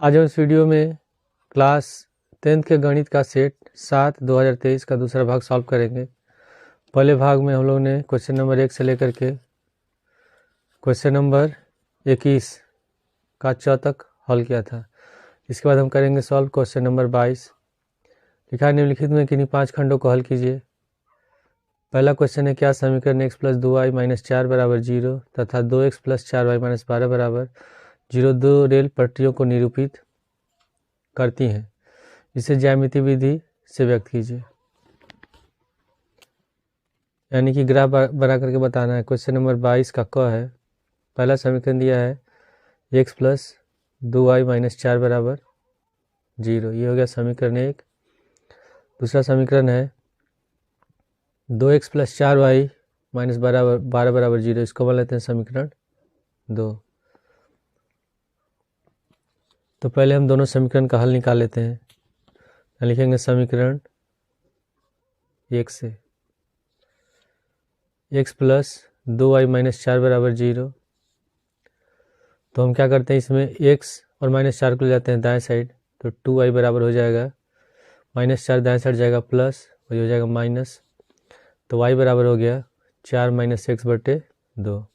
आज हम इस वीडियो में क्लास 10th के गणित का सेट 7 2023 का दूसरा भाग सॉल्व करेंगे। पहले भाग में हम लोग ने क्वेश्चन नंबर 1 से लेकर के क्वेश्चन नंबर 21 का 4 तक हल किया था। इसके बाद हम करेंगे सॉल्व क्वेश्चन नंबर 22। लिखा निम्नलिखित में किन्हीं 5 खंडों को हल कीजिए। पहला क्वेश्चन है, क्या समीकरण x + 2y - 4 = 0 तथा 2x + 4y - 12 = 0 दो रेल पटरियों को निरूपित करती हैं। इसे ज्यामिति विधि से व्यक्त कीजिए। यानी कि ग्राफ बना करके बताना है। क्वेश्चन नंबर 22 का क है। पहला समीकरण दिया है x + 2y - 4 = 0, ये हो गया समीकरण 1। दूसरा समीकरण है 2x + 4y - 12 = 0, इसको बोल लेते हैं समीकरण 2। तो पहले हम दोनों समीकरण का हल निकाल लेते हैं। लिखेंगे समीकरण 1 से x + 2y - 4 = 0। तो हम क्या करते हैं, इसमें x और -4 को ले जाते हैं दाएं साइड, तो 2y बराबर हो जाएगा -4 दाएं साइड जाएगा प्लस, वही हो जाएगा माइनस, तो y बराबर हो गया 4 - x/2।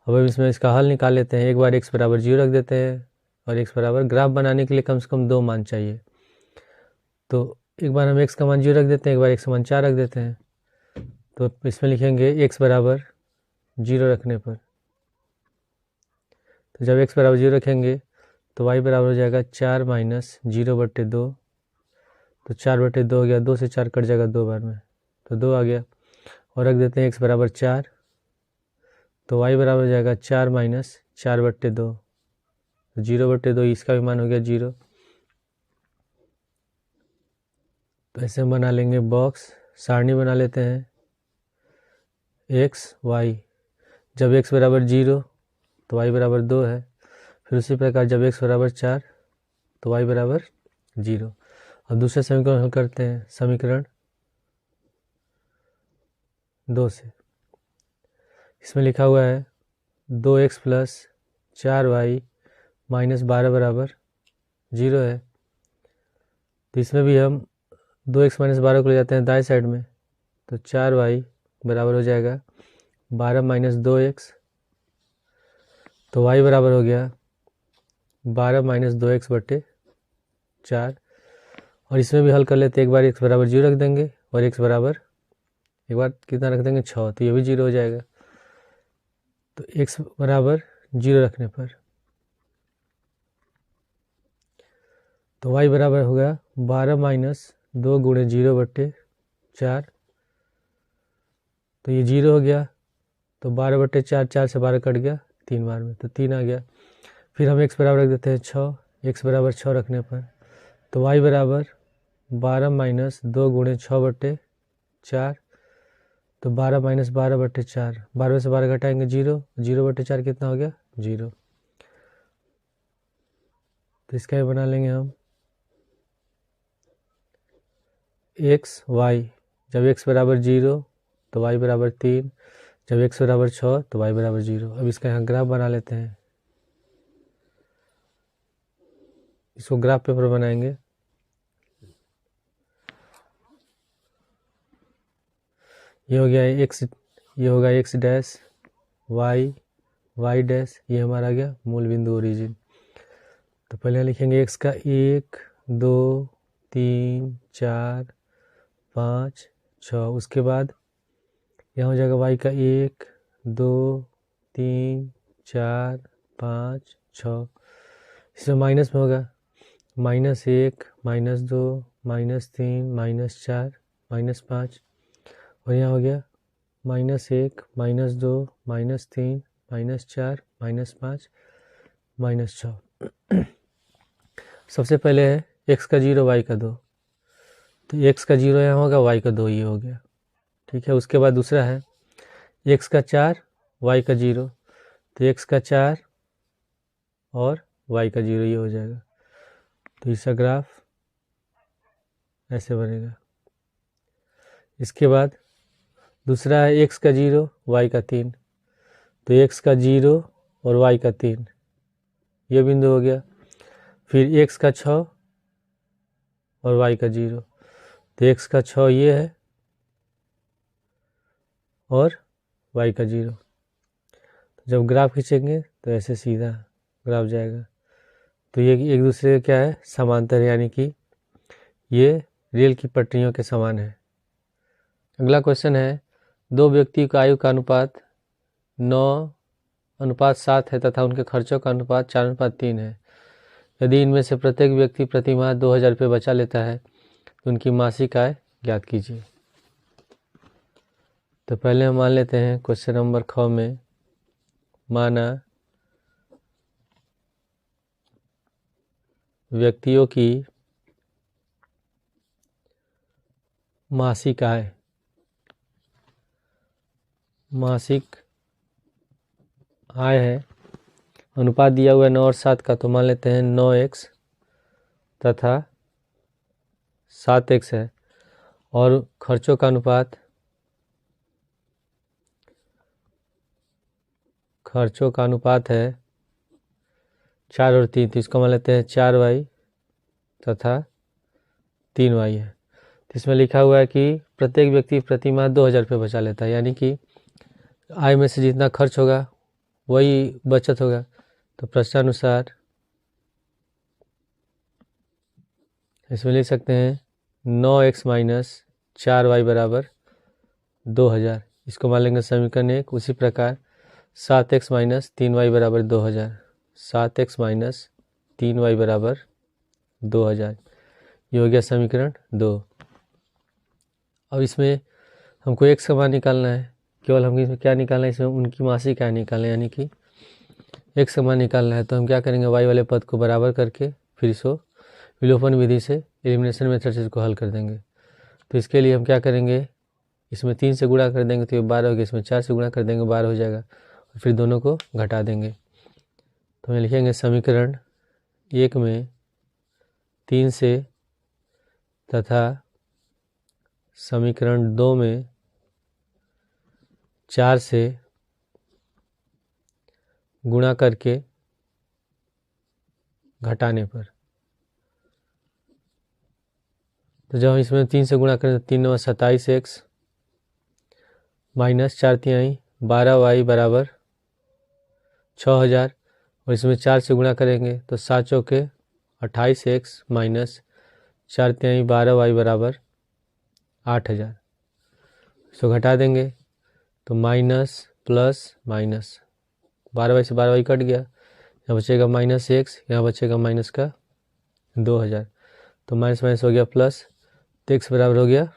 अब हम इसमें इसका हल निकाल लेते हैं। एक बार x बराबर 0 रख देते हैं और x बराबर, ग्राफ बनाने के लिए कम से कम 2 मान चाहिए, तो एक बार हम x का मान 0 रख देते हैं, एक बार x का मान 4 रख देते हैं। तो इसमें लिखेंगे x बराबर 0 रखने पर, तो जब x बराबर 0 रखेंगे तो y बराबर हो जाएगा 4 - 0/2, तो 4/2 हो गया, 2 से 4 कट जाएगा 2 बार में, तो 2 आ गया। और रख देते हैं x बराबर 4, तो y बराबर हो जाएगा 4 - 4/2, तो 0/2, इसका भी मान हो गया 0। तो ऐसे हम बना लेंगे बॉक्स, सारणी बना लेते हैं x y। जब x बराबर 0 तो y बराबर 2 है। फिर उसी प्रकार जब x बराबर 4 तो y बराबर 0। अब दूसरे समीकरण हल करते हैं, समीकरण 2 से। इसमें लिखा हुआ है 2x + 4y - 12 = 0 है। तो इसमें भी हम 2x - 12 को ले जाते हैं दाएं साइड में, तो 4y बराबर हो जाएगा 12 - 2x, तो y बराबर हो गया 12 - 2x/4। और इसमें भी हल कर लेते हैं। एक बार x बराबर 0 रख देंगे और x बराबर एक बार कितना रख देंगे 6, तो ये भी 0 हो जाएगा। तो x बराबर 0 रखने पर तो y बराबर होगा 12 - 2 × 0/4, तो ये 0 हो गया। तो 12/4, 4 से 12 कट गया 3 बार में, तो 3 आ गया। फिर हम x बराबर रख देते हैं 6, x बराबर 6 रखने पर तो y बराबर 12 - 2 × 6/4, तो 12 - 12/4, 12 से 12 घटाएंगे 0, 0/4 कितना हो गया 0। तो इसका भी बना लेंगे हम x y। जब x बराबर 0 तो y बराबर 3, जब x बराबर 6 तो y बराबर 0। अब इसका यहाँ ग्राफ बना लेते हैं, इसको ग्राफ पेपर बनाएंगे। ये हो गया x, ये होगा x डैश, y डैश, ये हमारा गया मूल बिंदु ओरिजिन। तो पहले लिखेंगे x का 1 2 3 4 5 6, उसके बाद यहाँ हो जाएगा y का 1 2 3 4 5 6, इसमें माइनस में होगा -1 -2 -3 -4 -5, और यहाँ हो गया -1 -2 -3 -4 -5 -6। सबसे पहले है x का 0 y का 2, तो x का 0 यहाँ होगा, y का 2 ये हो गया, ठीक है। उसके बाद दूसरा है x का 4 y का 0, तो x का 4 और y का 0 ये हो जाएगा। तो इसका ग्राफ ऐसे बनेगा। इसके बाद दूसरा है x का 0 y का 3, तो x का 0 और y का 3 ये बिंदु हो गया। फिर x का 6 और y का 0। तो x का 6 ये है और y का 0। तो जब ग्राफ खींचेंगे तो ऐसे सीधा ग्राफ जाएगा। तो ये एक दूसरे का क्या है, समांतर, यानी कि ये रेल की पटरियों के समान है। अगला क्वेश्चन है, दो व्यक्ति का आयु का अनुपात 9:7 है तथा उनके खर्चों का अनुपात 4:3 है। यदि इनमें से प्रत्येक व्यक्ति प्रति माह 2000 रुपये बचा लेता है तो उनकी मासिक आय ज्ञात कीजिए। तो पहले हम मान लेते हैं क्वेश्चन नंबर ख में, माना व्यक्तियों की मासिक आय, है, अनुपात दिया हुआ है 9 और 7 का, तो मान लेते हैं 9x तथा 7x है, और खर्चों का अनुपात है 4 और 3, तो इसको मान लेते हैं 4y तथा 3y है। तो इसमें लिखा हुआ है कि प्रत्येक व्यक्ति प्रति माह 2000 रुपये बचा लेता है, यानी कि आय में से जितना खर्च होगा वही बचत होगा। तो प्रश्नानुसार इसमें लिख सकते हैं 9x माइनस 4y बराबर 2000। इसको मान लेंगे समीकरण 1। उसी प्रकार 7x माइनस 3y बराबर 2000, 7x माइनस 3y बराबर 2000, ये हो गया समीकरण 2। अब इसमें हमको x का मान निकालना है, केवल हम इसमें क्या निकालना है, इसमें उनकी मासिक आय निकालना है, यानी कि x का मान निकालना है। तो हम क्या करेंगे, y वाले पद को बराबर करके फिर इसको विलोपन विधि से, एलिमिनेशन मेथड से इसको हल कर देंगे। तो इसके लिए हम क्या करेंगे, इसमें 3 से गुणा कर देंगे तो ये 12 हो गया, इसमें 4 से गुणा कर देंगे 12 हो जाएगा, और फिर दोनों को घटा देंगे। तो हम लिखेंगे समीकरण 1 में 3 से तथा समीकरण 2 में 4 से गुणा करके घटाने पर। तो जब हम इसमें 3 से गुणा करें तो 3 9 27x माइनस 4 3 12y बराबर 6000, और इसमें 4 से गुणा करेंगे तो 7 चौके 28x माइनस 4 3 12y बराबर 8000। इसको घटा देंगे तो माइनस प्लस माइनस, 12y से 12y कट गया, यहाँ बचेगा माइनस x, यहाँ बचेगा माइनस का 2000, तो माइनस माइनस हो गया प्लस, तो x बराबर हो गया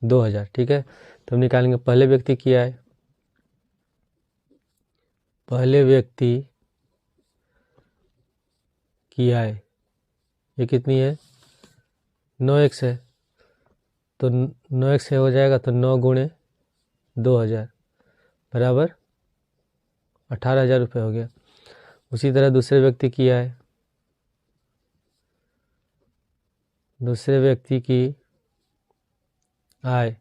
2000। ठीक है, तो हम निकालेंगे पहले व्यक्ति की आय। पहले व्यक्ति की आय ये कितनी है, 9x है, तो 9x से हो जाएगा तो 9 गुणे 2000 बराबर 18,000 रुपये हो गया। उसी तरह दूसरे व्यक्ति की आय, दूसरे व्यक्ति की आय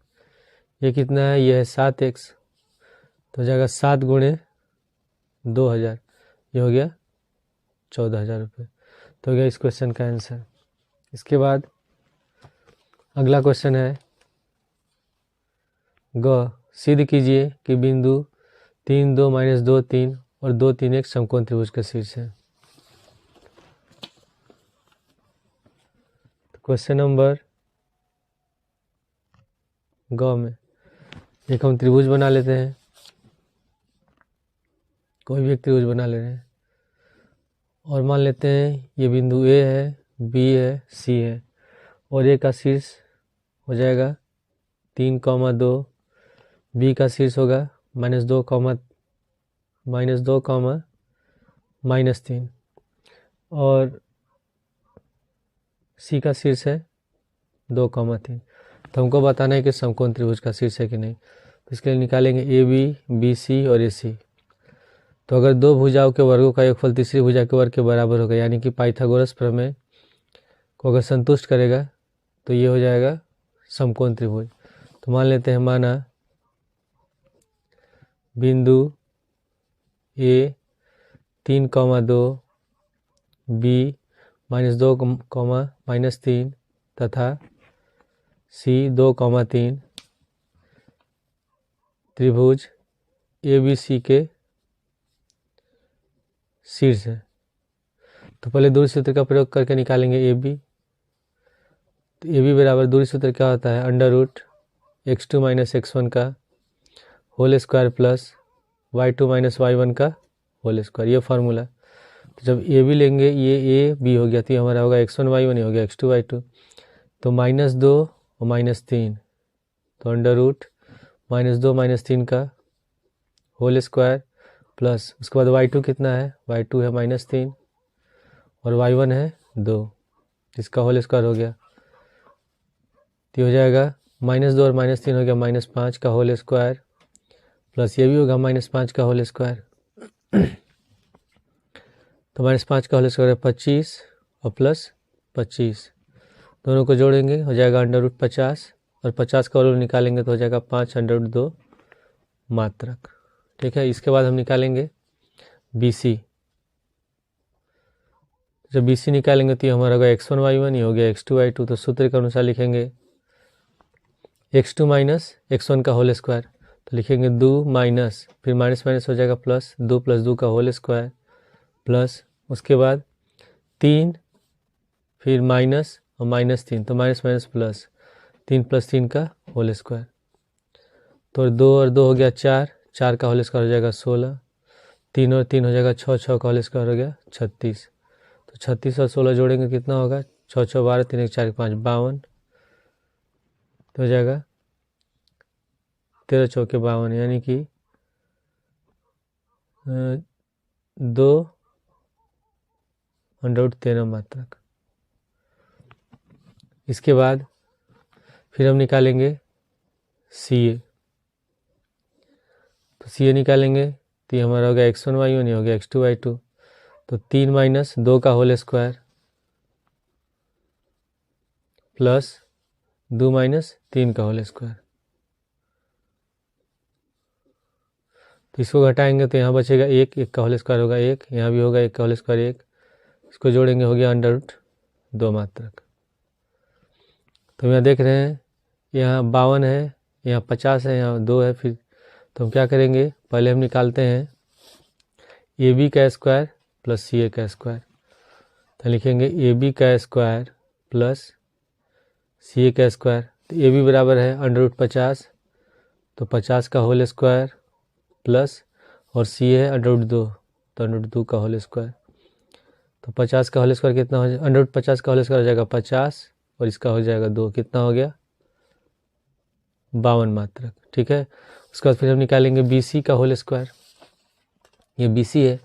ये कितना है, ये है 7x, तो हो जाएगा 7 गुणे 2000, ये हो गया 14,000 रुपये। तो हो गया इस क्वेश्चन का आंसर। इसके बाद अगला क्वेश्चन है, ग सिद्ध कीजिए कि बिंदु 3 2 माइनस 2 3 और 2 3 एक समकोण त्रिभुज का शीर्ष है। क्वेश्चन नंबर ग में एक हम त्रिभुज बना लेते हैं, कोई भी एक त्रिभुज बना ले रहे हैं, और मान लेते हैं ये बिंदु A है, B है, C है, और A का शीर्ष हो जाएगा 3,2, B का शीर्ष होगा -2, -3, और C का शीर्ष है 2,3। तो हमको बताना है कि समकोण त्रिभुज का शीर्ष है कि नहीं। तो इसके लिए निकालेंगे AB, BC और AC। तो अगर दो भुजाओं के वर्गों का योगफल तीसरी भुजा के वर्ग के बराबर होगा, यानी कि पाइथागोरस प्रमेय को अगर संतुष्ट करेगा, तो ये हो जाएगा समकोण त्रिभुज। तो मान लेते हैं, माना बिंदु A 3,2 बी -2, -3 तथा सी 2, 3 त्रिभुज ABC के शीर्ष है। तो पहले दूरी सूत्र का प्रयोग करके निकालेंगे AB। तो AB बराबर दूरी सूत्र क्या होता है, √x2 - x1 का whole square plus y2 - y1 का होल स्क्वायर, ये फार्मूला। तो जब AB लेंगे, ये AB हो गया, तो हमारा होगा x1 y1, ये हो गया x2 y2। तो -2 और -3, तो √-2 - 3 का होल स्क्वायर प्लस उसके बाद y2 कितना है, y2 है -3 और y1 है 2, इसका होल स्क्वायर हो गया। तो हो जाएगा -2 और -3 हो गया -5 का होल स्क्वायर प्लस ये भी होगा -5 का होल स्क्वायर। तो -5 का होल स्क्वायर है 25 और प्लस 25, दोनों को जोड़ेंगे हो जाएगा √50 और 50 का वैल्यू निकालेंगे तो हो जाएगा 5√2 मात्रक। ठीक है, इसके बाद हम निकालेंगे BC। जब BC निकालेंगे तो ये हमारा होगा x1 y1, ये हो गया x2 y2। तो सूत्र के अनुसार लिखेंगे x2 - x1 का होल स्क्वायर, तो लिखेंगे 2 माइनस, फिर माइनस माइनस हो जाएगा प्लस, 2 + 2 का होल स्क्वायर प्लस उसके बाद 3, फिर माइनस और -3, तो माइनस माइनस प्लस, 3 + 3 का होल स्क्वायर। तो 2 और 2 हो गया 4, 4 का होल स्क्वायर हो जाएगा 16, 3 और 3 हो जाएगा 6, 6 का होल स्क्वायर हो गया 36। तो 36 और 16 जोड़ेंगे कितना होगा, 6 6 12, 3 1 4 5 52, तो हो जाएगा 13 चौके 52, यानी कि 2√13 मात्रक। इसके बाद फिर हम निकालेंगे CA। तो CA निकालेंगे तो ये हमारा हो गया x1 y1, ये हो गया x2 y2। तो 3 - 2 का होल स्क्वायर प्लस 2 - 3 का होल स्क्वायर। तो इसको घटाएंगे तो यहाँ बचेगा 1, 1 का होल स्क्वायर होगा 1, यहाँ भी होगा 1 का होल स्क्वायर 1, इसको जोड़ेंगे हो गया √2 मात्रक। तो यहाँ देख रहे हैं यहाँ 52 है, यहाँ 50 है, यहाँ 2 है। फिर तो हम क्या करेंगे, पहले हम निकालते हैं AB का स्क्वायर प्लस CA का स्क्वायर। तो लिखेंगे AB का स्क्वायर प्लस CA का स्क्वायर। तो AB बराबर है √50, तो 50 का होल स्क्वायर प्लस और CA है √2, तो √2 का होल स्क्वायर। तो 50 का होल स्क्वायर कितना हो जाएगा, √50 का होल स्क्वायर हो जाएगा 50 और इसका हो जाएगा 2, कितना हो गया 52 मात्रक। ठीक है, उसके बाद फिर हम निकालेंगे BC का होल स्क्वायर, ये BC है।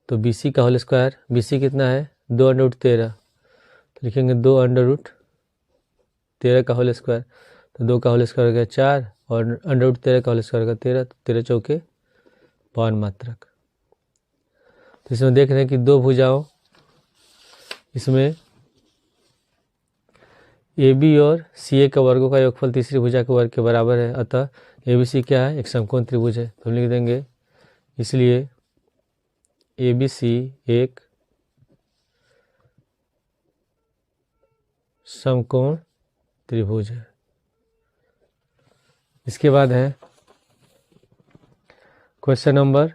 तो BC का होल स्क्वायर, BC कितना है 2√13, तो लिखेंगे 2√13 का होल स्क्वायर। तो 2 का होल स्क्वायर हो गया 4 और √13 का होल स्क्वायर का 13, तो 13 चौके 52 मात्रक। तो इसमें देख रहे हैं कि दो भुजाओं, इसमें AB और CA का वर्गों का योगफल तीसरी भुजा के वर्ग के बराबर है, अतः ABC क्या है, एक समकोण त्रिभुज है। तो हम लिख देंगे इसलिए ABC एक समकोण त्रिभुज है। इसके बाद है क्वेश्चन नंबर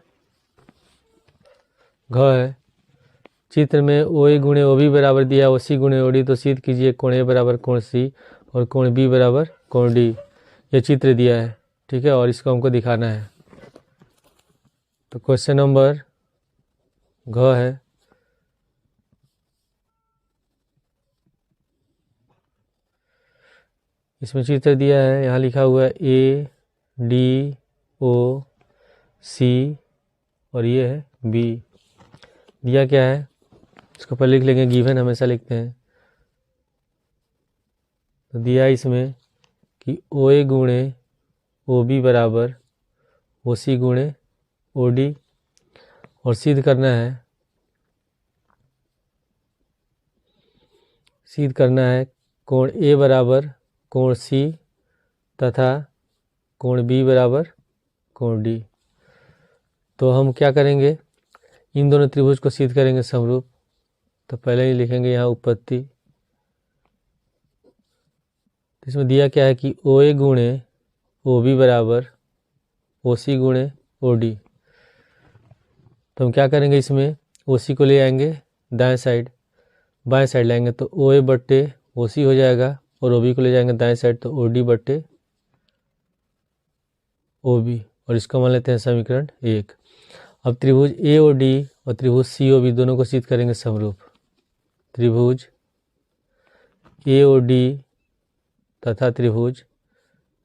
घ है, चित्र में OA × OB बराबर दिया, OC × OD, तो सिद्ध कीजिए कोण A बराबर कोण C और कोण B बराबर कोण D। ये चित्र दिया है, ठीक है, और इसको हमको दिखाना है। तो क्वेश्चन नंबर घ है, इसमें चित्र दिया है, यहाँ लिखा हुआ है A D O C और ये है B। दिया क्या है, इसको पहले लिख लेंगे, गिवन हमेशा लिखते हैं। तो दिया इसमें कि OA × OB बराबर OC × OD, और सिद्ध करना है कोण A बराबर कोण C तथा कोण B बराबर कोण D। तो हम क्या करेंगे, इन दोनों त्रिभुज को सिद्ध करेंगे समरूप। तो पहले ही लिखेंगे यहाँ उत्पत्ति। इसमें दिया क्या है कि OA गुणे OB बराबर OC गुणे OD। तो हम क्या करेंगे, इसमें OC को ले आएंगे दाएं साइड, बाएं साइड लाएंगे तो OA बट्टे OC हो जाएगा, और OB को ले जाएंगे दाएं साइड तो OD बट्टे OB, और इसको मान लेते हैं समीकरण 1। अब त्रिभुज AOD और त्रिभुज COB दोनों को सिद्ध करेंगे समरूप। त्रिभुज AOD तथा त्रिभुज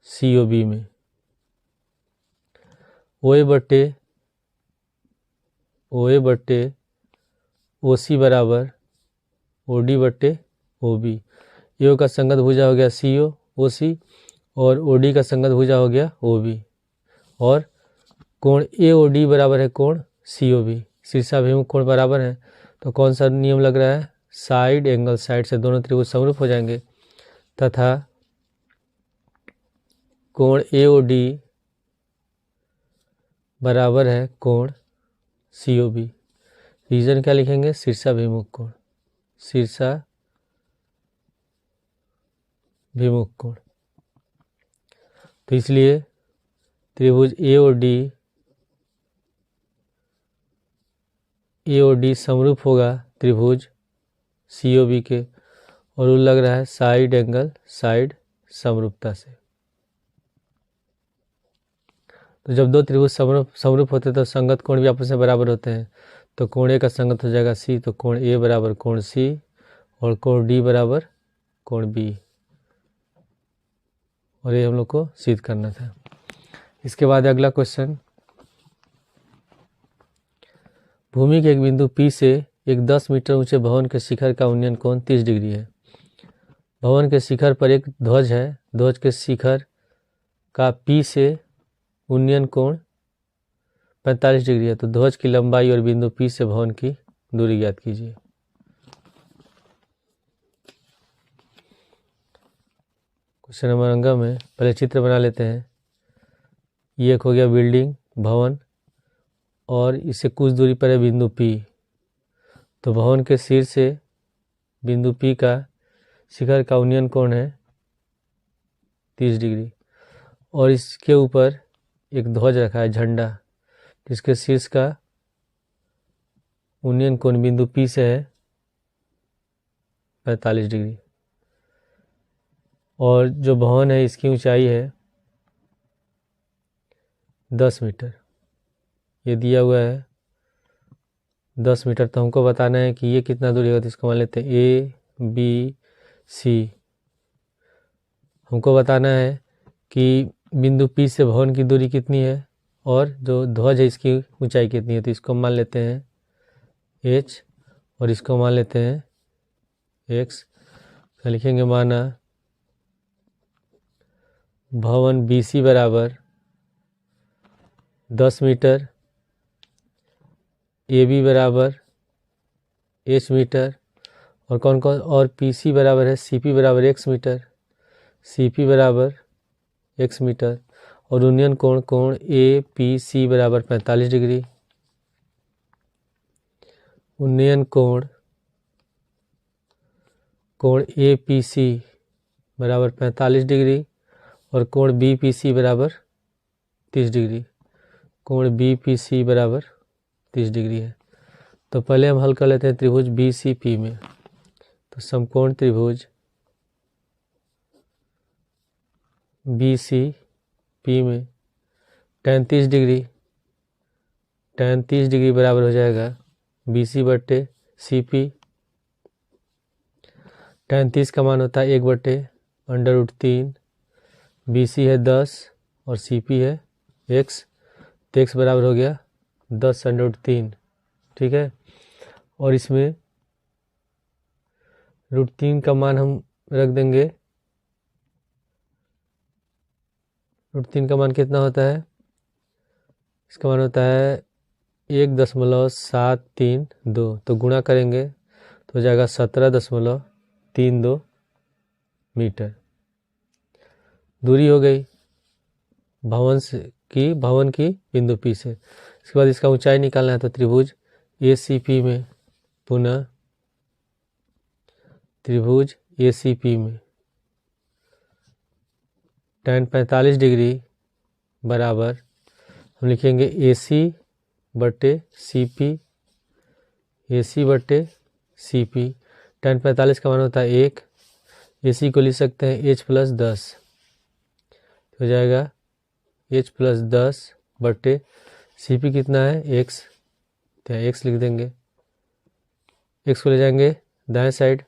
COB में OA बट्टे OC बराबर OD बट्टे OB। AO का संगत भुजा हो गया CO OC, और OD का संगत भुजा हो गया OB, और कोण AOD बराबर है कोण COB। शीर्षाभिमुख कोण बराबर है, तो कौन सा नियम लग रहा है, साइड एंगल साइड से दोनों त्रिभुज समरूप हो जाएंगे, तथा कोण AOD बराबर है कोण COB। रीजन क्या लिखेंगे, शीर्षाभिमुख कोण, शीर्षाभिमुख कोण। तो इसलिए त्रिभुज AOD समरूप होगा त्रिभुज COB के, और वो लग रहा है साइड एंगल साइड समरूपता से। तो जब दो त्रिभुज समरूप होते हैं तो संगत कोण भी आपस में बराबर होते हैं। तो कोण A का संगत हो जाएगा C, तो कोण A बराबर कोण C, और कोण D बराबर कोण B, और ये हम लोग को सिद्ध करना था। इसके बाद अगला क्वेश्चन, भूमि के एक बिंदु P से एक 10 मीटर ऊंचे भवन के शिखर का उन्नयन कोण 30 डिग्री है। भवन के शिखर पर एक ध्वज है, ध्वज के शिखर का P से उन्नयन कोण 45 डिग्री है। तो ध्वज की लंबाई और बिंदु P से भवन की दूरी ज्ञात कीजिए। क्वेश्चन नंबर अंग में पहले चित्र बना लेते हैं। ये एक हो गया बिल्डिंग भवन, और इससे कुछ दूरी पर है बिंदु P। तो भवन के शीर्ष से बिंदु P का शिखर का उन्नयन कोण है 30 डिग्री, और इसके ऊपर एक ध्वज रखा है, झंडा, जिसके शीर्ष का उन्नयन कोण बिंदु P से है 45 डिग्री, और जो भवन है इसकी ऊंचाई है 10 मीटर। ये दिया हुआ है 10 मीटर, तो हमको बताना है कि ये कितना दूरी होगा। तो इसको मान लेते हैं ABC। हमको बताना है कि बिंदु P से भवन की दूरी कितनी है, और जो ध्वज है इसकी ऊंचाई कितनी है। तो इसको मान लेते हैं H, और इसको मान लेते हैं X। तो लिखेंगे माना भवन BC बराबर 10 मीटर, AB बराबर H मीटर, और कौन कौन, और PC बराबर है CP बराबर X मीटर, CP बराबर X मीटर, और उन्नयन कोण कोण APC बराबर 45 डिग्री। उन्नयन कोण APC बराबर 45 डिग्री, और कोण BPC बराबर 30 डिग्री। कोण BPC बराबर 30 डिग्री है। तो पहले हम हल कर लेते हैं त्रिभुज BCP में। तो समकोण त्रिभुज BCP में tan 30 डिग्री बराबर हो जाएगा BC बट्टे CP। tan 30 का मान होता है 1/√3। BC है 10 और CP है X, तो X बराबर हो गया 10/3। ठीक है, और इसमें √3 का मान हम रख देंगे। √3 का मान कितना होता है, इसका मान होता है 1.732। तो गुणा करेंगे तो हो जाएगा 17.32 मीटर। दूरी हो गई भवन की बिंदु P से। इसके बाद इसका ऊंचाई निकालना है। तो त्रिभुज ACP में, पुनः त्रिभुज ACP में tan 45 डिग्री बराबर हम लिखेंगे AC बटे CP, AC बटे CP। tan 45 का मान होता है 1, AC को लिख सकते हैं H प्लस 10, हो जाएगा H प्लस 10 बटे CP कितना है X, तो X लिख देंगे, X को ले जाएंगे दाएं साइड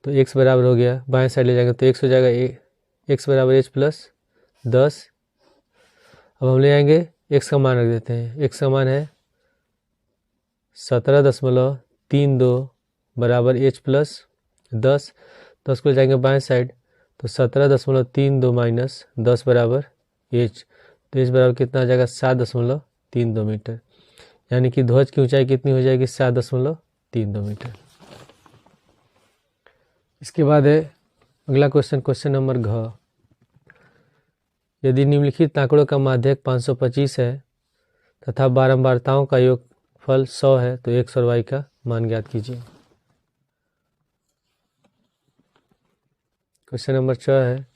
तो X बराबर हो गया, बाएं साइड ले जाएंगे तो X हो जाएगा X बराबर H प्लस 10। अब हम ले आएंगे X का मान रख देते हैं, X का मान है 17.32 बराबर H प्लस 10, तो उसको ले जाएंगे बाएं साइड तो 17.32 माइनस 10 बराबर H, तो H बराबर कितना आ जाएगा 7.32 मीटर, यानी कि ध्वज की ऊंचाई कितनी हो जाएगी 7.32 मीटर। इसके बाद है अगला क्वेश्चन, क्वेश्चन नंबर घ। यदि निम्नलिखित आंकड़ों का माध्यक 525 है तथा बारंबारताओं का योगफल 100 है तो x और y का मान ज्ञात कीजिए। क्वेश्चन नंबर 6 है,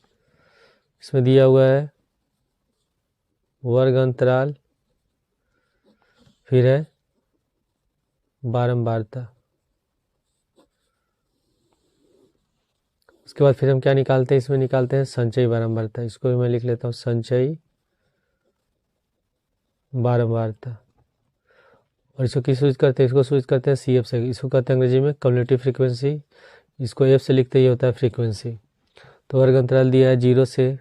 इसमें दिया हुआ है वर्ग अंतराल, फिर है बारंबारता, उसके बाद फिर हम क्या निकालते हैं, इसमें निकालते हैं संचयी बारंबारता। इसको भी मैं लिख लेता हूँ संचयी बारंबारता, और इसको किस सूचित करते हैं, इसको सूचित करते हैं CF से, इसको कहते हैं अंग्रेजी में कम्युलेटिव फ्रीक्वेंसी, इसको F से लिखते ही होता है फ्रीक्वेंसी। तो वर्ग अंतराल दिया है 0 से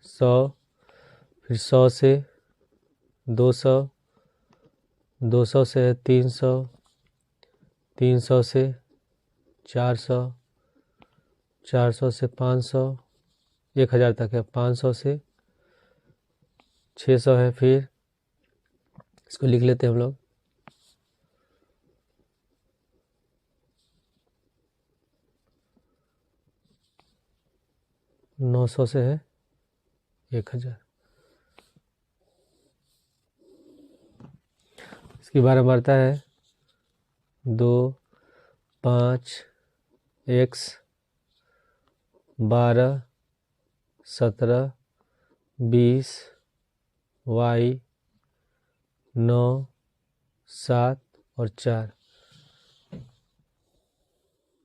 100, फिर 100 से 200, 200 से 300, 300 से 400, 400 से 500, 1000 तक है, 500 से 600 है, फिर इसको लिख लेते हैं हम लोग 900 से है 1000। इसकी बारंबारता है 2, 5, x, 12, 17, 20, y, 9, 7 और 4,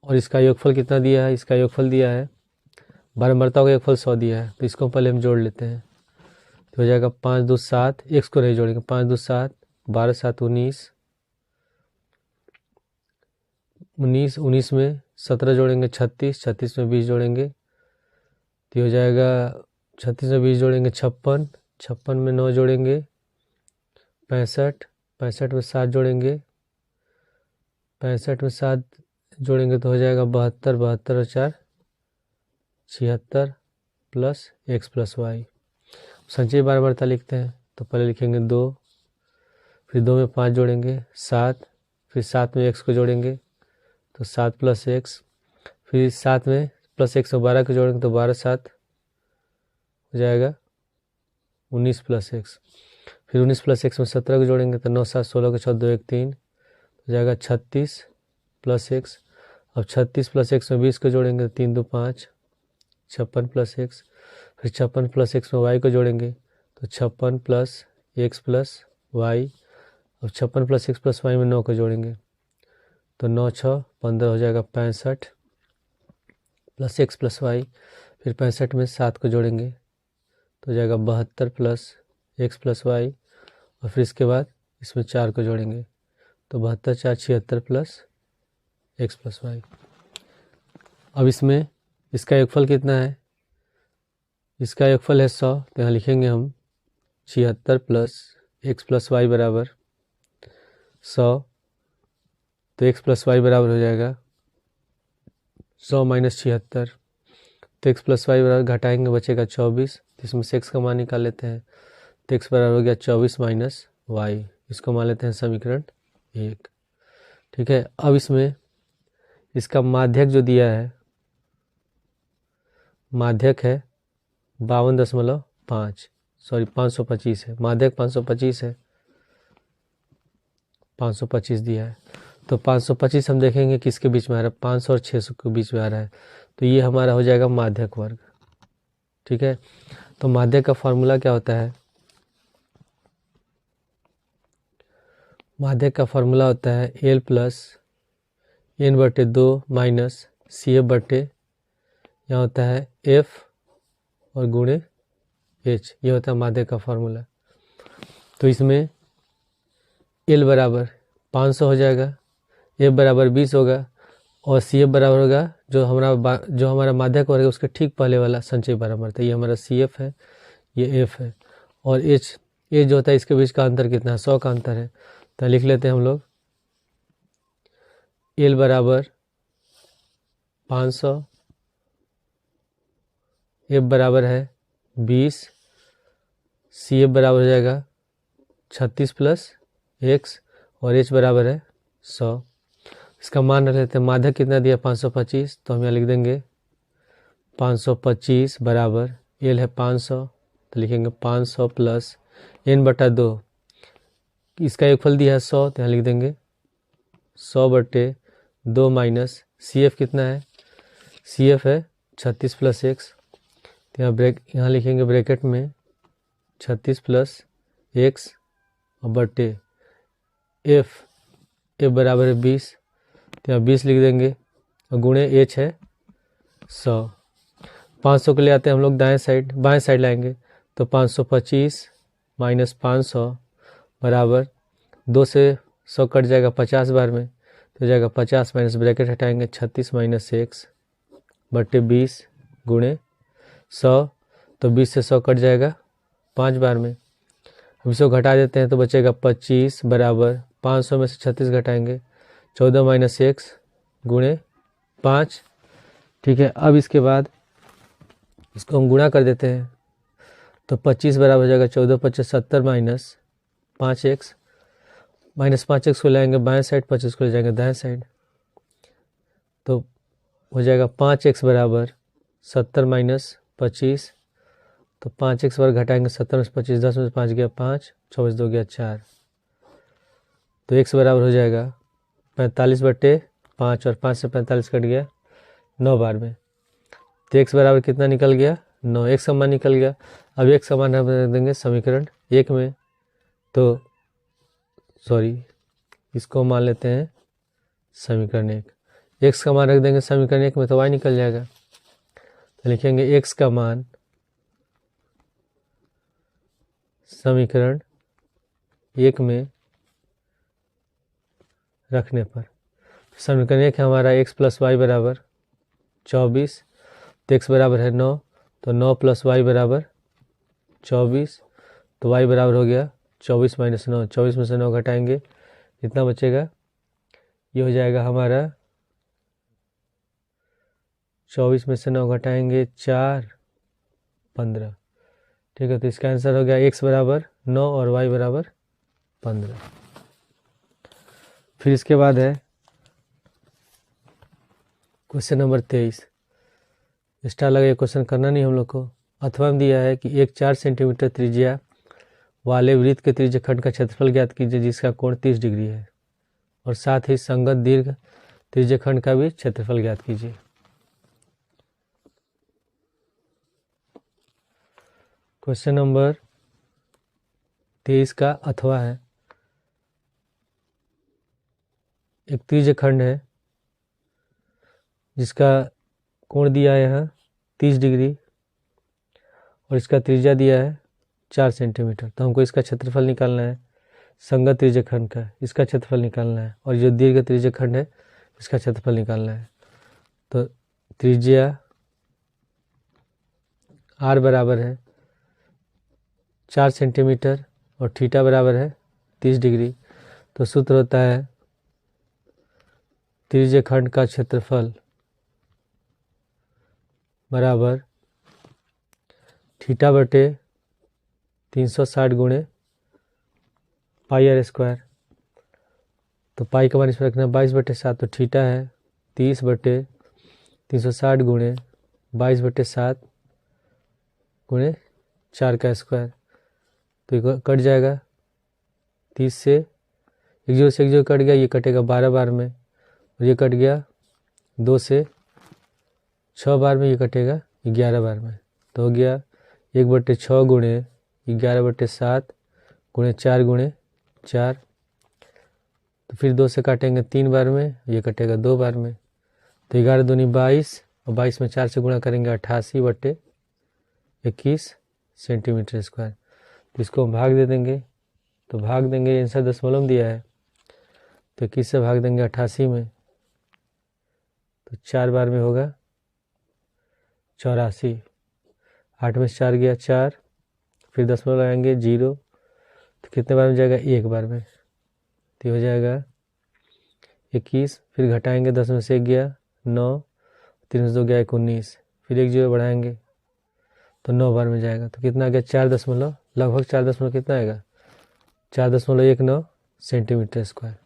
और इसका योगफल कितना दिया है, इसका योगफल दिया है, बारंबारताओं का योगफल 100 दिया है, तो इसको पहले हम जोड़ लेते हैं, तो हो जाएगा 5 2 7, x को नहीं जोड़ेंगे, 5 2 7, 12 7 19, 19 19 में 17 जोड़ेंगे 36, 36 में 20 जोड़ेंगे तो हो जाएगा 36 में 20 जोड़ेंगे 56, 56 में 9 जोड़ेंगे 65, 65 में 7 जोड़ेंगे 65 में 7 जोड़ेंगे तो हो जाएगा 72, 72 और 4 76 प्लस x प्लस y। संचयी बारंबारता लिखते हैं तो पहले लिखेंगे 2, फिर 2 में 5 जोड़ेंगे 7, फिर 7 में x को जोड़ेंगे तो 7 प्लस x, फिर 7 में प्लस x और 12 को जोड़ेंगे तो 12 7 हो जाएगा 19 प्लस x, फिर 19 प्लस x में 17 को जोड़ेंगे तो 9 7 16 को 6 2 1 3 हो जाएगा 36 प्लस x। अब 36 प्लस x में 20 को जोड़ेंगे तो 3 2 5, 56 प्लस x, फिर 56 प्लस x में y को जोड़ेंगे तो 56 प्लस x प्लस y। अब 56 प्लस x प्लस y में 9 को जोड़ेंगे तो 9 6 15 हो जाएगा 65 प्लस x प्लस y, फिर 65 में 7 को जोड़ेंगे तो हो जाएगा 72 प्लस x प्लस y, और फिर इसके बाद इसमें 4 को जोड़ेंगे तो 72 4 76 प्लस x प्लस y। अब इसमें इसका योगफल कितना है, इसका योगफल है 100, तो यहाँ लिखेंगे हम 76 प्लस x प्लस y बराबर 100, तो x प्लस y बराबर हो जाएगा 100 माइनस 76, तो x प्लस y बराबर घटाएंगे बचेगा 24, तो इसमें से x का मान निकाल लेते हैं तो x बराबर हो गया 24 माइनस y, इसको मान लेते हैं समीकरण 1। ठीक है, अब इसमें इसका माध्यक जो दिया है, माध्यक है 52.5 सॉरी 525 है, माध्यक 525 है, 525 दिया है। तो 525 हम देखेंगे किसके बीच में आ रहा है, 500 और 600 के बीच में आ रहा है। तो ये हमारा हो जाएगा माध्यक वर्ग। ठीक है, तो माध्यक का फॉर्मूला क्या होता है, माध्यक का फॉर्मूला होता है L plus n/2 minus CF/, यहाँ होता है F और गुणे H, ये होता है माध्यक का फॉर्मूला। तो इसमें L बराबर 500 हो जाएगा, F बराबर 20 होगा और CF बराबर होगा जो हमारा माध्यक वर्ग है उसके ठीक पहले वाला संचय बराबर था। ये हमारा CF है, ये F है, और H जो होता है इसके बीच का अंतर कितना है, 100 का अंतर है। तो लिख लेते हैं हम लोग L बराबर 500, F बराबर है 20, CF बराबर हो जाएगा 36 प्लस x और H बराबर है 100। इसका मान रख लेते हैं, माध्यक कितना दिया 525, तो हम यहाँ लिख देंगे 525 बराबर L है 500, तो लिखेंगे 500 प्लस n/2, इसका एक फल दिया है 100, तो यहाँ लिख देंगे 100/2 माइनस CF कितना है, CF है 36 प्लस x, तो यहाँ लिखेंगे ब्रैकेट में 36 प्लस x और बटे F बराबर है 20, तो यहाँ 20 लिख देंगे और गुणे H है 100। 500 के लिए आते हैं हम लोग बाएं साइड लाएंगे, तो 525 माइनस 500 बराबर 2 से 100 कट जाएगा 50 बार में, तो हो जाएगा 50 माइनस ब्रैकेट हटाएंगे 36 माइनस x बटे 20 गुणे 100, तो 20 से 100 कट जाएगा 5 बार में। अब इसको घटा देते हैं तो बचेगा 25 बराबर 500 में से 36 घटाएंगे 14 माइनस x गुणे 5। ठीक है, अब इसके बाद इसको हम गुणा कर देते हैं, तो 25 बराबर हो जाएगा 14 25 70 माइनस 5x, माइनस 5x को लाएंगे बाएं साइड, 25 को ले जाएंगे दाएं साइड, तो हो जाएगा 5x बराबर 70 माइनस 25, तो 5x वर्ग घटाएंगे 70 में से 25, 10 में से 5 गया 5, 24 2 गया 4, तो x बराबर हो जाएगा 45/5 और 5 से 45 कट गया 9 बार में, तो x बराबर कितना निकल गया 9, x का मान निकल गया। अब x का मान हम रख देंगे समीकरण 1 में, तो इसको मान लेते हैं समीकरण 1, x का मान रख देंगे समीकरण 1 में, तो y निकल जाएगा। तो लिखेंगे x का मान समीकरण 1 में रखने पर, समीकरण 1 है हमारा x प्लस वाई बराबर 24, तो x बराबर है 9, तो 9 प्लस वाई बराबर 24, तो y बराबर हो गया 24 माइनस 9, 24 में से 9 घटाएंगे कितना बचेगा, ये हो जाएगा हमारा 24 में से 9 घटाएंगे 4 15। ठीक है, तो इसका आंसर हो गया x बराबर 9 और y बराबर 15। फिर इसके बाद है क्वेश्चन नंबर 23। एक्स्ट्रा लगा ये क्वेश्चन करना नहीं हम लोग को। अथवा में दिया है कि एक 4 सेंटीमीटर त्रिज्या वाले वृत्त के त्रिज्यखंड का क्षेत्रफल ज्ञात कीजिए जिसका कोण 30 डिग्री है, और साथ ही संगत दीर्घ त्रिज्यखंड का भी क्षेत्रफल ज्ञात कीजिए। क्वेश्चन नंबर 23 का अथवा है, एक त्रिज्यखंड है जिसका कोण दिया है यहाँ 30 डिग्री और इसका त्रिज्या दिया है 4 सेंटीमीटर। तो हमको इसका क्षेत्रफल निकालना है, संगत त्रिज्यखंड का इसका क्षेत्रफल निकालना है, और जो दीर्घ त्रिज्यखंड है इसका क्षेत्रफल निकालना है। तो त्रिज्या r बराबर है 4 सेंटीमीटर और थीटा बराबर है 30 डिग्री। तो सूत्र होता है त्रिज्यखंड का क्षेत्रफल बराबर थीटा बटे 360 गुणे पाई r स्क्वायर। तो पाई का मान इसमें रखना 22/7, तो थीटा है 30/360 गुणे 22/7 गुणे 4 का स्क्वायर। तो कट जाएगा 30 से एक जीरो से एक जीरो कट गया, ये कटेगा 12 बार में, और ये कट गया 2 से 6 बार में, ये कटेगा 11 बार में। तो हो गया 1/6 गुणे 11/7 गुणे 4 गुणे 4। तो फिर 2 से काटेंगे 3 बार में, ये कटेगा 2 बार में। तो 11 दूनी 22, और 22 में 4 से गुणा करेंगे 88/21 सेंटीमीटर स्क्वायर। तो इसको हम भाग दे देंगे, तो भाग देंगे, आंसर दशमलव में दिया है, तो 21 से भाग देंगे 88 में, तो 4 बार में होगा 84। 8 में से 4 गया 4, फिर दशमलव लगाएंगे 0, तो कितने बार में जाएगा? 1 बार में। तो हो जाएगा 21, फिर घटाएंगे, 10 में से 1 गया 9, 3 में से 2 गया 19, फिर 1 जीरो बढ़ाएंगे तो 9 बार में जाएगा। तो कितना आ गया? 4 दशमलव, लगभग 4 दशमलव कितना आएगा? 4.19 सेंटीमीटर स्क्वायर।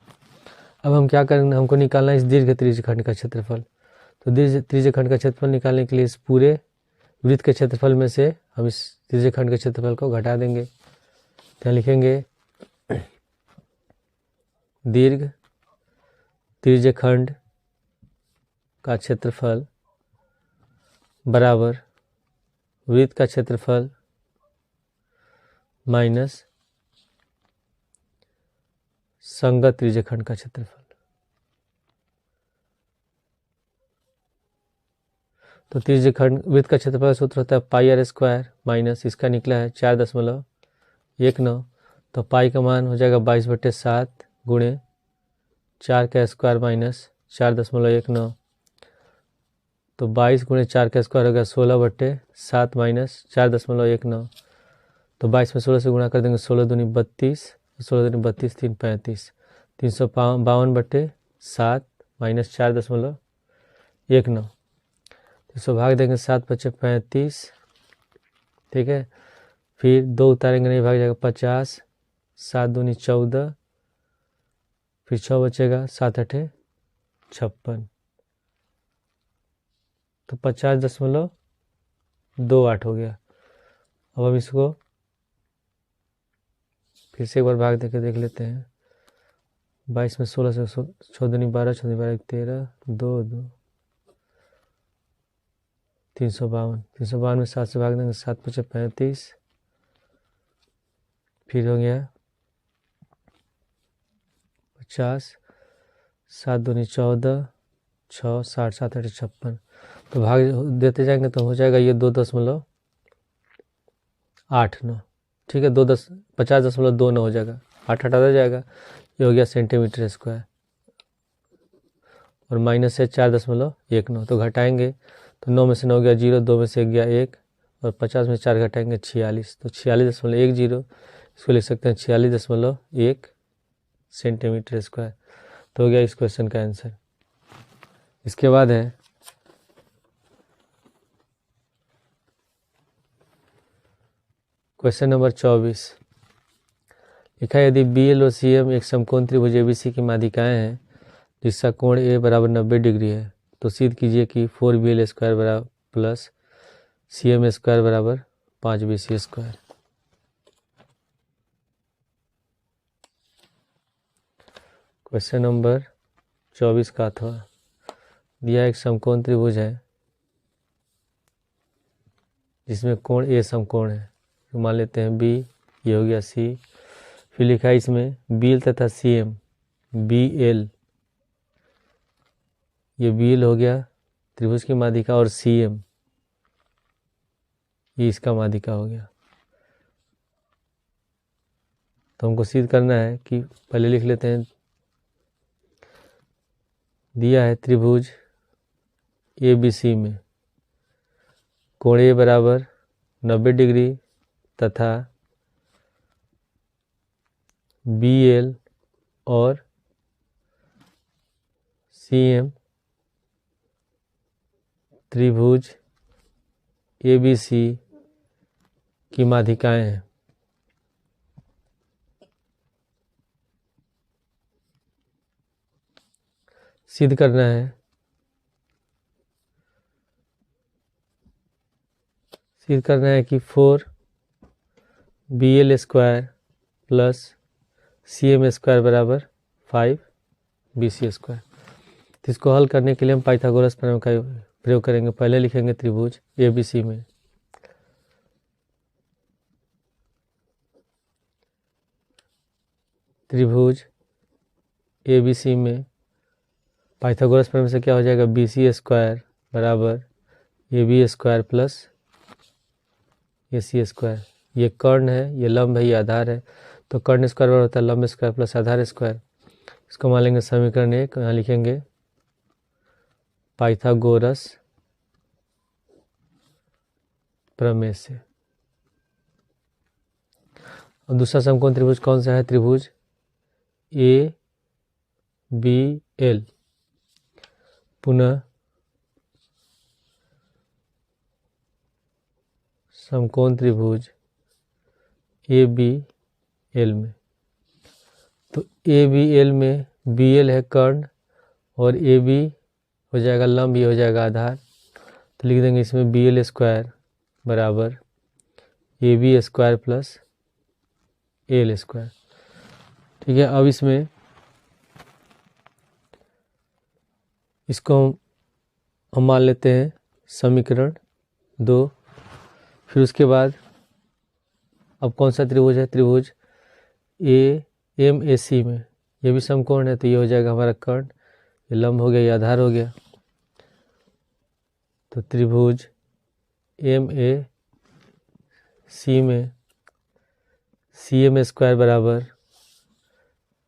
अब हम क्या करेंगे, हमको निकालना है इस दीर्घ त्रिज्यखंड का क्षेत्रफल। तो दीर्घ त्रिज्यखंड का क्षेत्रफल निकालने के लिए इस पूरे वृत्त के क्षेत्रफल में से हम इस त्रिज्यखंड के क्षेत्रफल को घटा देंगे। तो लिखेंगे दीर्घ त्रिज्यखंड का क्षेत्रफल बराबर वृत्त का क्षेत्रफल माइनस संगत त्रिज्यखंड का क्षेत्रफल। तो त्रिज्यखंड वृत्त का क्षेत्रफल का सूत्र होता है πr² माइनस इसका निकला है 4.19, तो पाई का मान हो जाएगा 22/7 गुणे 4 का स्क्वायर माइनस 4.19, तो 22 गुणे 4 का स्क्वायर हो गया 16/7 माइनस 4.19, तो 22 में 16 से गुणा कर देंगे, 16 दूनी 32, 16 दूनी 32, 3 35, 352/7 माइनस 4.19, इसको भाग देंगे 7 बचे 35, ठीक है। फिर 2 उतारेंगे नहीं, भाग जाएगा 50, 7 दूनी 14, फिर 6 बचेगा, 7 8 56, तो 50.28 हो गया। अब हम इसको फिर से एक बार भाग देके देख लेते हैं। 22 में 16 से 6 दूनी 12, 6 दूनी 12 13, 2 2 352 में 7 से भाग देंगे, 7 बचे 35, फिर हो गया 50, 7 दूनी 14, 6 60, 7 8 56, तो भाग देते जाएंगे तो हो जाएगा ये 2.89, ठीक है। 50.29 हो जाएगा, 8 हटाता जाएगा, ये हो गया सेंटीमीटर स्क्वायर, और माइनस है 4.19, तो घटाएंगे तो 9 में से 9 गया 0, 2 में से 1 गया 1, और 50 में 4 घटाएंगे 46, तो 46.10, इसको लिख सकते हैं 46.1 सेंटीमीटर स्क्वायर। तो हो गया इस क्वेश्चन का आंसर। इसके बाद है क्वेश्चन नंबर 24। लिखा है यदि BL और CM एक समकोण त्रिभुज ABC की माध्यिकाएं हैं जिसका कोण A बराबर 90 डिग्री है, तो सिद्ध कीजिए कि 4BL² बराबर प्लस CM² बराबर 5BC²। क्वेश्चन नंबर 24 का अथवा दिया एक समकोण त्रिभुज है जिसमें कोण A समकोण है, तो मान लेते हैं B, ये हो गया C। फिर लिखा है इसमें BL तथा CM, BL, ये BL हो गया त्रिभुज की माध्यिका, और CM ये इसका माध्यिका हो गया। तो हमको सिद्ध करना है कि पहले लिख लेते हैं, दिया है त्रिभुज ABC में कोण A बराबर 90 डिग्री तथा BL और CM त्रिभुज ABC की माध्यिकाएं हैं। सिद्ध करना है, कि 4BL² प्लस CM² बराबर 5 BC स्क्वायर। तो इसको हल करने के लिए हम पाइथागोरस प्रमेय का प्रयोग करेंगे। पहले लिखेंगे त्रिभुज ABC में त्रिभुज ABC में पाइथागोरस प्रमेय से क्या हो जाएगा, BC स्क्वायर बराबर AB square plus AC square. ये कर्ण है, ये लंब है, ये आधार है, तो कर्ण स्क्वायर बराबर होता है लंब स्क्वायर प्लस आधार स्क्वायर। इसको मान लेंगे समीकरण 1। यहाँ लिखेंगे पाइथागोरस प्रमेय से। और दूसरा समकोण त्रिभुज कौन सा है, त्रिभुज ABL। पुनः समकोण त्रिभुज ABL में, तो ABL में BL है कर्ण और AB हो जाएगा लंब, ये हो जाएगा आधार। तो लिख देंगे इसमें BL स्क्वायर बराबर AB square plus AL square. ठीक है, अब इसमें इसको हम मान लेते हैं समीकरण 2। फिर उसके बाद अब कौन सा त्रिभुज है, त्रिभुज AMAC में, ये भी समकोण है, तो ये हो जाएगा हमारा कर्ण, ये लंब हो गया, ये आधार हो गया। तो त्रिभुज MAC में CM स्क्वायर बराबर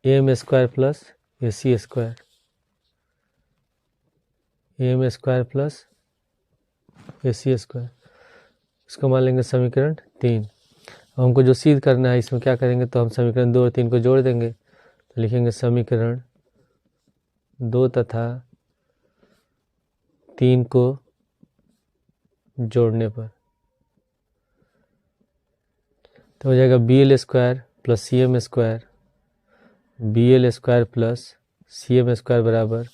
AM square plus AC square, AM square plus AC square. इसको मान लेंगे समीकरण 3। अब हमको जो सिद्ध करना है इसमें क्या करेंगे, तो हम समीकरण 2 और 3 को जोड़ देंगे। तो लिखेंगे समीकरण 2 तथा 3 को जोड़ने पर तो हो जाएगा BL square plus CM square, BL square plus CM square बराबर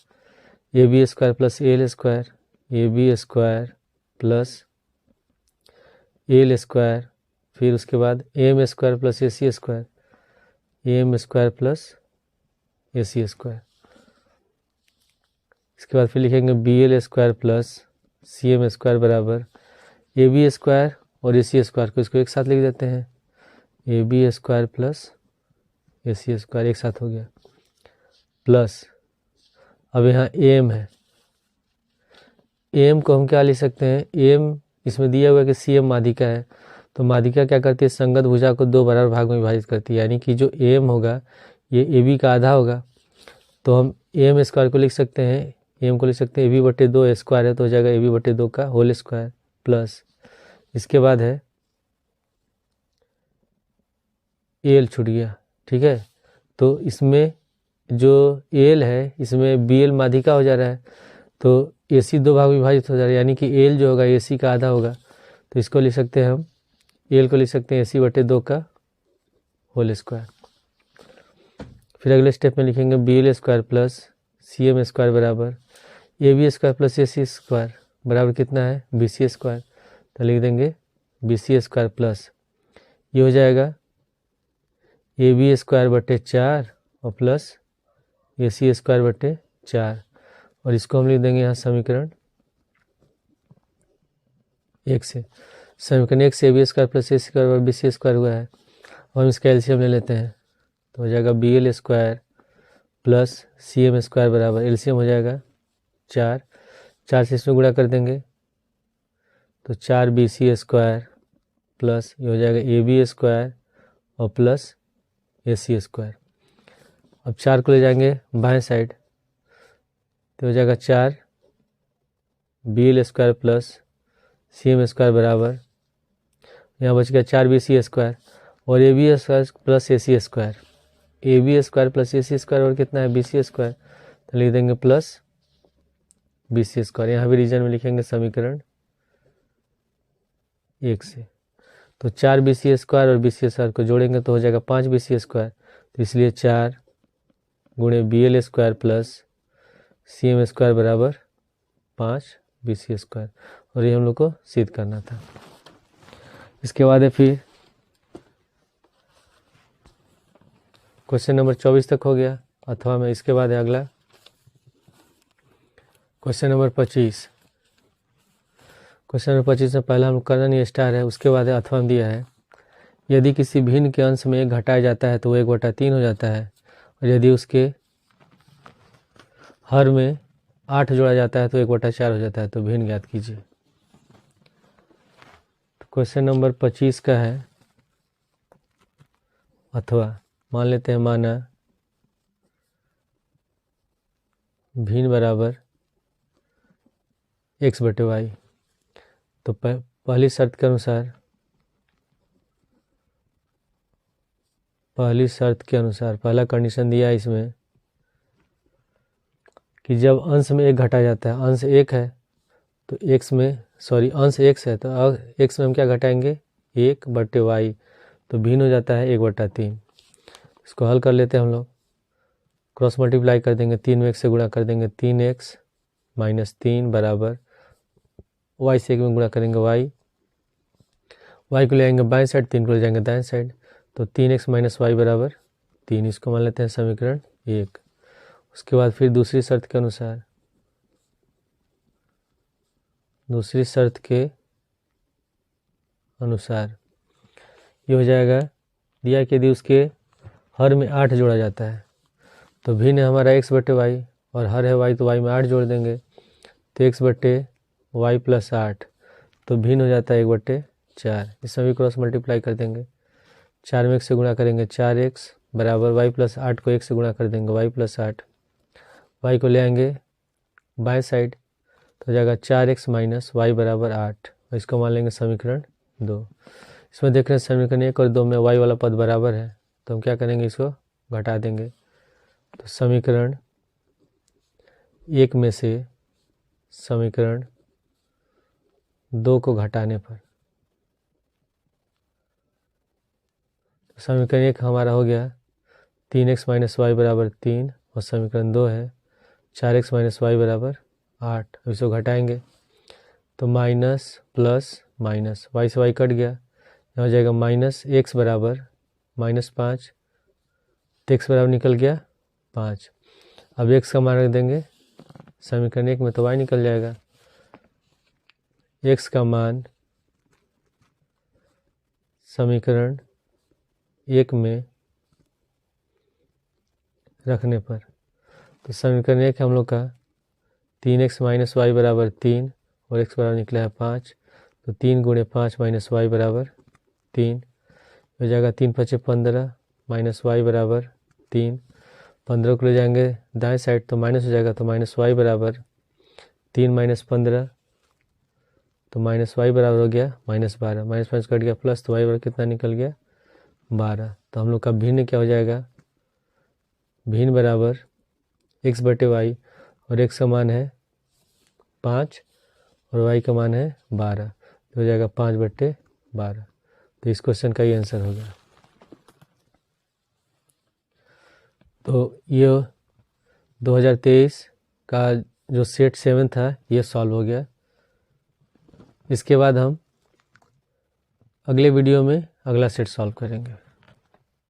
AB square plus AL square, AB square plus AL square. फिर उसके बाद AM square plus AC square, AM square plus AC square. इसके बाद फिर लिखेंगे BL square plus CM square बराबर AB square और AC स्क्वायर को इसको एक साथ लिख देते हैं, AB square plus AC square एक साथ हो गया, प्लस अब यहाँ AM है, AM को हम क्या लिख सकते हैं, AM इसमें दिया हुआ है कि CM माध्यिका है, तो माध्यिका क्या करती है, संगत भुजा को 2 बराबर भाग में विभाजित करती है, यानी कि जो AM होगा ये AB का आधा होगा। तो हम AM स्क्वायर को लिख सकते हैं, AM को लिख सकते हैं AB/2 स्क्वायर है, तो हो जाएगा AB/2 का होल स्क्वायर, प्लस इसके बाद है AL छूट गया। ठीक है, तो इसमें जो AL है इसमें BL माध्यिका हो जा रहा है, तो AC 2 भाग में विभाजित हो जा रहा है, यानी कि AL जो होगा AC का आधा होगा, तो इसको लिख सकते हैं हम, AL को लिख सकते हैं AC/2 का होल स्क्वायर। फिर अगले स्टेप में लिखेंगे BL square plus CM square बराबर AB square plus AC square बराबर कितना है, BC स्क्वायर। तो लिख देंगे BC स्क्वायर प्लस ये हो जाएगा AB स्क्वायर/4 और प्लस AC स्क्वायर/4, और इसको हम लिख देंगे यहाँ समीकरण 1 से। समीकरण 1 से AB square plus AC square और BC स्क्वायर हुआ है, और हम इसका एलसीएम ले लेते हैं, तो हो जाएगा BL square plus CM square बराबर एलसीएम हो जाएगा 4 से इसमें गुणा कर देंगे, तो 4 BC स्क्वायर प्लस ये हो जाएगा AB स्क्वायर और प्लस AC स्क्वायर। अब 4 को ले जाएंगे बाएं साइड, तो हो जाएगा 4 BL square plus CM square बराबर यहाँ बच गया 4 BC स्क्वायर और AB square plus AC square, AB square plus AC square और कितना है BC स्क्वायर, तो लिख देंगे प्लस BC स्क्वायर। यहाँ भी रीजन में लिखेंगे समीकरण 1 से, तो 4 BC स्क्वायर और BC स्क्वायर को जोड़ेंगे तो हो जाएगा 5 BC स्क्वायर, तो इसलिए 4 गुणे BL square plus CM square बराबर 5 BC स्क्वायर, और ये हम लोग को सिद्ध करना था। इसके बाद है फिर क्वेश्चन नंबर 24 तक हो गया। अथवा में। इसके बाद है अगला क्वेश्चन नंबर 25। क्वेश्चन नंबर 25 में पहला हम कर्णन ये स्टार है, उसके बाद है अथवा में दिया है यदि किसी भिन्न के अंश में 1 घटाया जाता है तो वो 1/3 हो जाता है, और यदि उसके हर में 8 जोड़ा जाता है तो 1/4 हो जाता है। तो भिन्न ज्ञात कीजिए। तो क्वेश्चन नंबर 25 का है अथवा। मान लेते हैं माना भिन्न बराबर x/y। तो पहली शर्त के अनुसार पहला कंडीशन दिया है इसमें कि जब अंश में 1 घटाया जाता है, अंश 1 है तो अंश x है तो x में हम क्या घटाएंगे 1/y, तो भिन्न हो जाता है 1/3। इसको हल कर लेते हैं हम लोग। क्रॉस मल्टीप्लाई कर देंगे, 3 में 1 से गुणा कर देंगे, 3x - 3 बराबर y से 1 में गुणा करेंगे y को ले आएंगे बाएं साइड, 3 को ले जाएंगे दाएं साइड, तो 3x - y बराबर 3। इसको मान लेते हैं समीकरण 1। उसके बाद फिर दूसरी शर्त के अनुसार ये हो जाएगा दिया कि यदि उसके हर में 8 जोड़ा जाता है तो भिन्न है हमारा x/y और हर है y, तो y में 8 जोड़ देंगे तो x/y + 8, तो भिन्न हो जाता है 1/4। इसमें भी क्रॉस मल्टीप्लाई कर देंगे, 4 में 1 से गुणा करेंगे, 4x बराबर y + 8 को 1 से गुणा कर देंगे y + 8, y को ले आएंगे बाएं साइड तो हो जाएगा 4x - y बराबर 8। इसको मान लेंगे समीकरण 2। इसमें देख रहे हैं समीकरण 1 और 2 में y वाला पद बराबर है, तो हम क्या करेंगे इसको घटा देंगे। तो समीकरण 1 में से समीकरण 2 को घटाने पर समीकरण 1 हमारा हो गया 3x - y बराबर 3, और समीकरण 2 है 4x - y बराबर 8। इसको घटाएंगे तो माइनस प्लस माइनस, y से y कट गया, यहाँ हो जाएगा -x बराबर -5, तो x बराबर निकल गया 5। अब x का मान रख देंगे समीकरण 1 में, तो y निकल जाएगा। x का मान समीकरण 1 में रखने पर तो समीकरण 1 हम लोग का 3x - y बराबर 3 और x बराबर निकला है 5, तो 3 × 5 - y बराबर 3 हो जाएगा। 3 × 5 = 15 -y बराबर 3, 15 को ले जाएंगे दाएं साइड तो माइनस हो जाएगा, तो -y बराबर 3 - 15, तो -y बराबर हो गया -12, -5 कट गया प्लस, तो y बराबर कितना निकल गया 12। तो हम लोग का भिन्न क्या हो जाएगा, भिन्न बराबर x/y, और x का मान है 5 और y का मान है 12, तो हो जाएगा 5/12। तो इस क्वेश्चन का ये आंसर होगा। तो ये 2023 का जो सेट 7 था ये सॉल्व हो गया। इसके बाद हम अगले वीडियो में अगला सेट सॉल्व करेंगे।